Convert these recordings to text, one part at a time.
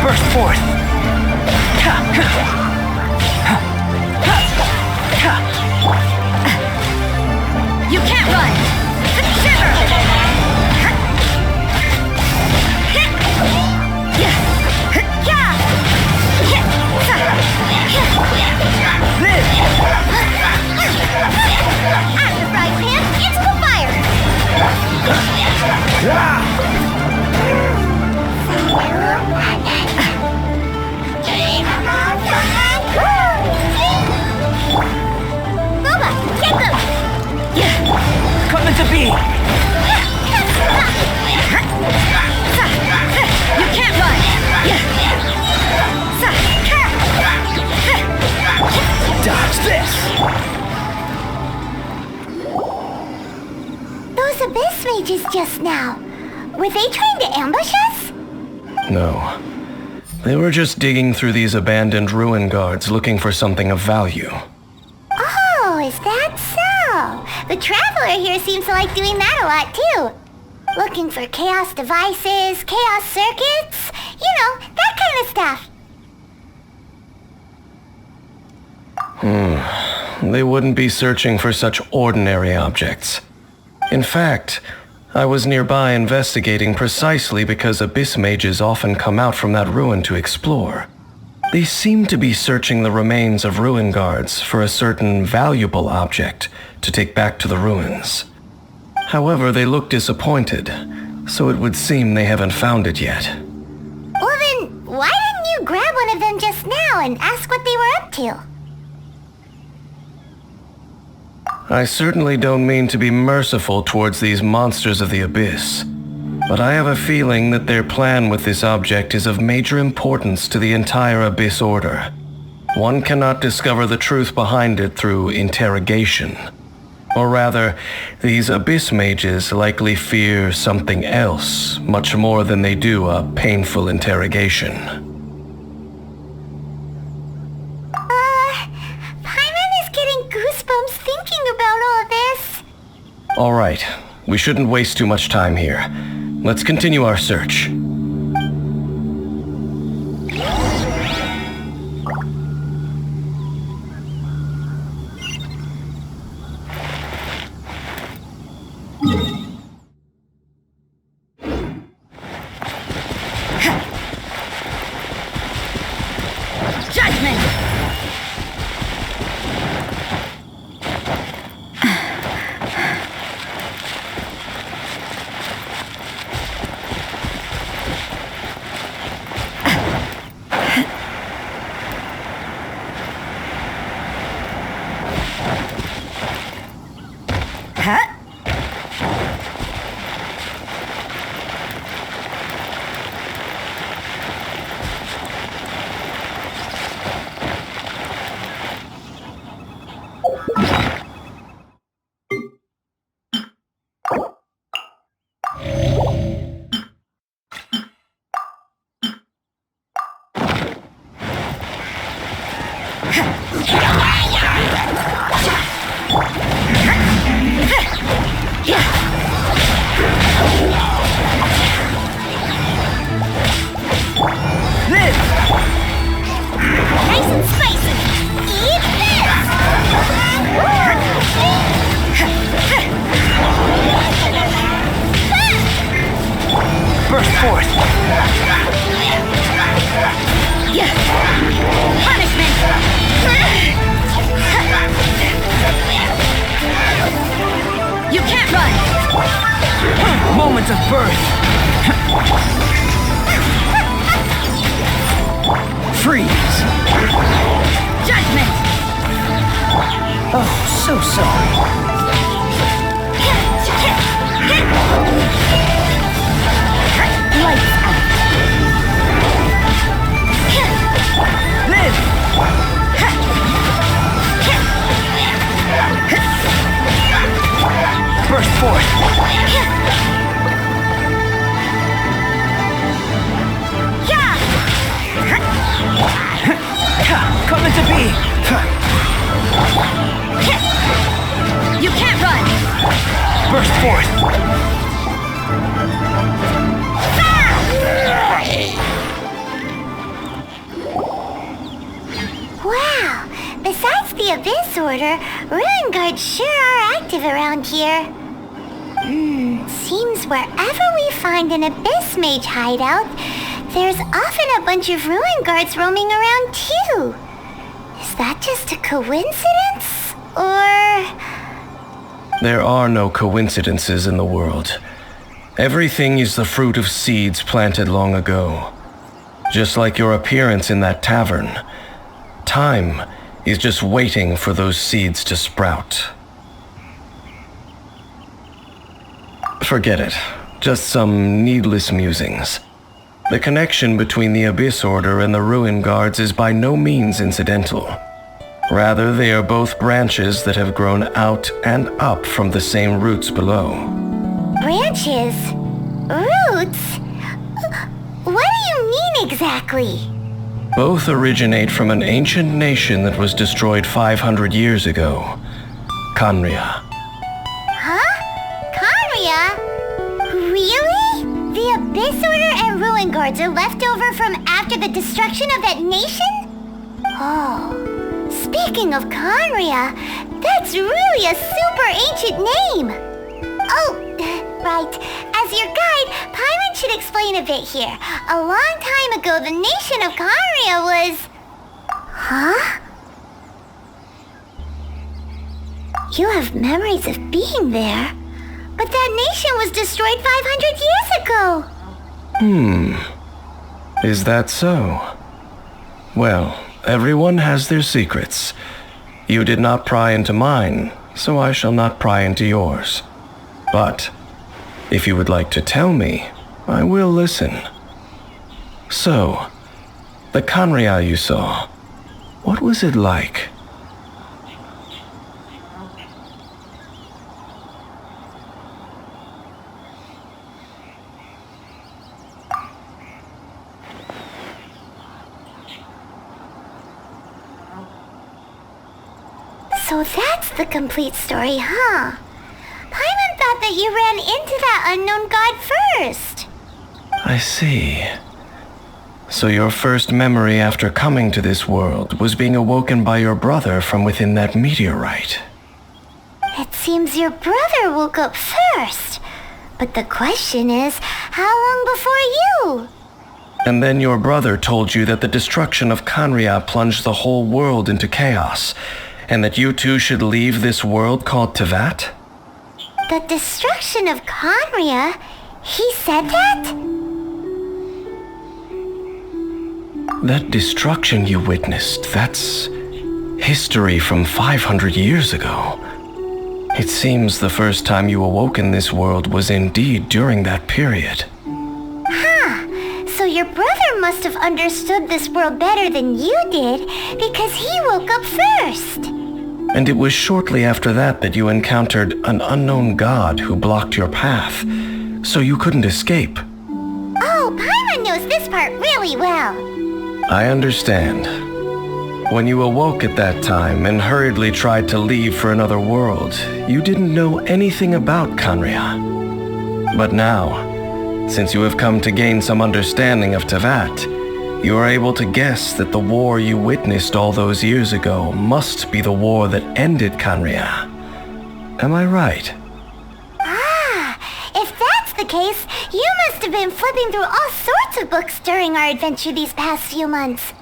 Burst forth! You can't run! Shiver! Live! Out the frying pan, into the fire! Boba, get them! Coming to be! You can't run! Dodge this! Those Abyss mages just now, were they trying to ambush us? No. They were just digging through these abandoned ruin guards looking for something of value. Oh, is that so? The Traveler here seems to like doing that a lot too. Looking for chaos devices, chaos circuits, you know, that kind of stuff. They wouldn't be searching for such ordinary objects. In fact, I was nearby investigating precisely because Abyss mages often come out from that ruin to explore. They seem to be searching the remains of ruin guards for a certain valuable object to take back to the ruins. However, they look disappointed, so it would seem they haven't found it yet. Well then, why didn't you grab one of them just now and ask what they were up to? I certainly don't mean to be merciful towards these monsters of the Abyss, but I have a feeling that their plan with this object is of major importance to the entire Abyss Order. One cannot discover the truth behind it through interrogation. Or rather, these Abyss mages likely fear something else, much more than they do a painful interrogation. All right, we shouldn't waste too much time here. Let's continue our search. Moments of birth. Freeze. Judgment. Oh, so sorry. Lights out. Burst forth! Come into be! You can't run! Burst forth! Wow! Besides the Abyss Order, Ruin Guards sure are active around here. Seems wherever we find an Abyss Mage hideout, there's often a bunch of Ruin Guards roaming around too. Is that just a coincidence? Or... There are no coincidences in the world. Everything is the fruit of seeds planted long ago. Just like your appearance in that tavern. Time is just waiting for those seeds to sprout. Forget it. Just some needless musings. The connection between the Abyss Order and the Ruin Guards is by no means incidental. Rather, they are both branches that have grown out and up from the same roots below. Branches? Roots? What do you mean exactly? Both originate from an ancient nation that was destroyed 500 years ago. Khaenri'ah. Huh? Khaenri'ah? Really? The Abyss Order and Ruin Guards are left over from after the destruction of that nation? Oh, speaking of Khaenri'ah, that's really a super ancient name. Oh, right. As your guide, Paimon should explain a bit here. A long time ago, the nation of Khaenri'ah was... Huh? You have memories of being there. But that nation was destroyed 500 years ago. Is that so? Well, everyone has their secrets. You did not pry into mine, so I shall not pry into yours. But, if you would like to tell me, I will listen. So, the Khaenri'ah you saw, what was it like? So that's the complete story, huh? Paimon thought that you ran into that unknown god first. I see. So your first memory after coming to this world was being awoken by your brother from within that meteorite. It seems your brother woke up first. But the question is, how long before you? And then your brother told you that the destruction of Khaenri'ah plunged the whole world into chaos, and that you two should leave this world called Teyvat? The destruction of Khaenri'ah? He said that? That destruction you witnessed, that's history from 500 years ago. It seems the first time you awoke in this world was indeed during that period. Huh. So your brother must have understood this world better than you did, because he woke up first. And it was shortly after that that you encountered an unknown god who blocked your path, so you couldn't escape. Oh, Paimon knows this part really well. I understand. When you awoke at that time and hurriedly tried to leave for another world, you didn't know anything about Khaenri'ah. But now, since you have come to gain some understanding of Teyvat, you are able to guess that the war you witnessed all those years ago must be the war that ended Khaenri'ah. Am I right? Ah, if that's the case, you must have been flipping through all sorts of books during our adventure these past few months.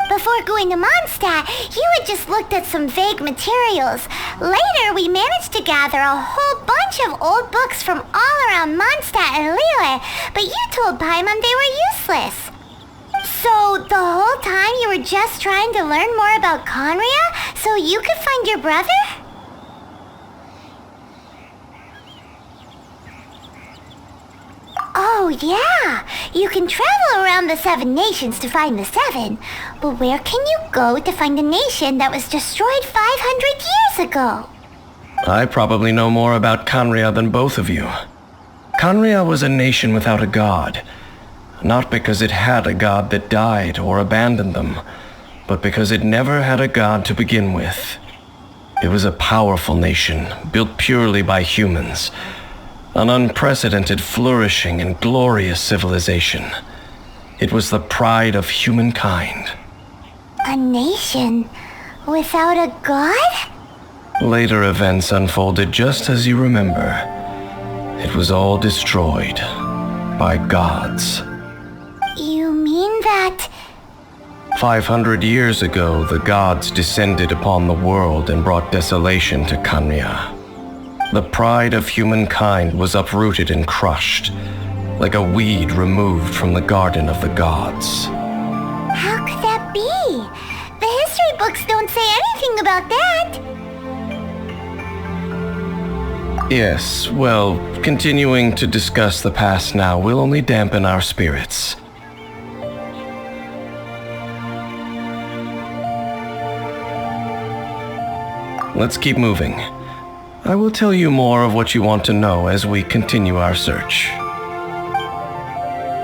Before going to Mondstadt, you had just looked at some vague materials. Later, we managed to gather a whole bunch of old books from all around Mondstadt and Liyue, but you told Paimon they were useless. So, the whole time you were just trying to learn more about Khaenri'ah so you could find your brother? Oh, yeah. You can travel around the 7 nations to find the 7. But where can you go to find a nation that was destroyed 500 years ago? I probably know more about Khaenri'ah than both of you. Khaenri'ah was a nation without a god, not because it had a god that died or abandoned them, but because it never had a god to begin with. It was a powerful nation, built purely by humans, an unprecedented, flourishing, and glorious civilization. It was the pride of humankind. A nation without a god? Later events unfolded just as you remember. It was all destroyed by gods. You mean that... 500 years ago, the gods descended upon the world and brought desolation to Khaenri'ah. The pride of humankind was uprooted and crushed, like a weed removed from the garden of the gods. How could that be? The history books don't say anything about that. Yes, well, continuing to discuss the past now will only dampen our spirits. Let's keep moving. I will tell you more of what you want to know as we continue our search.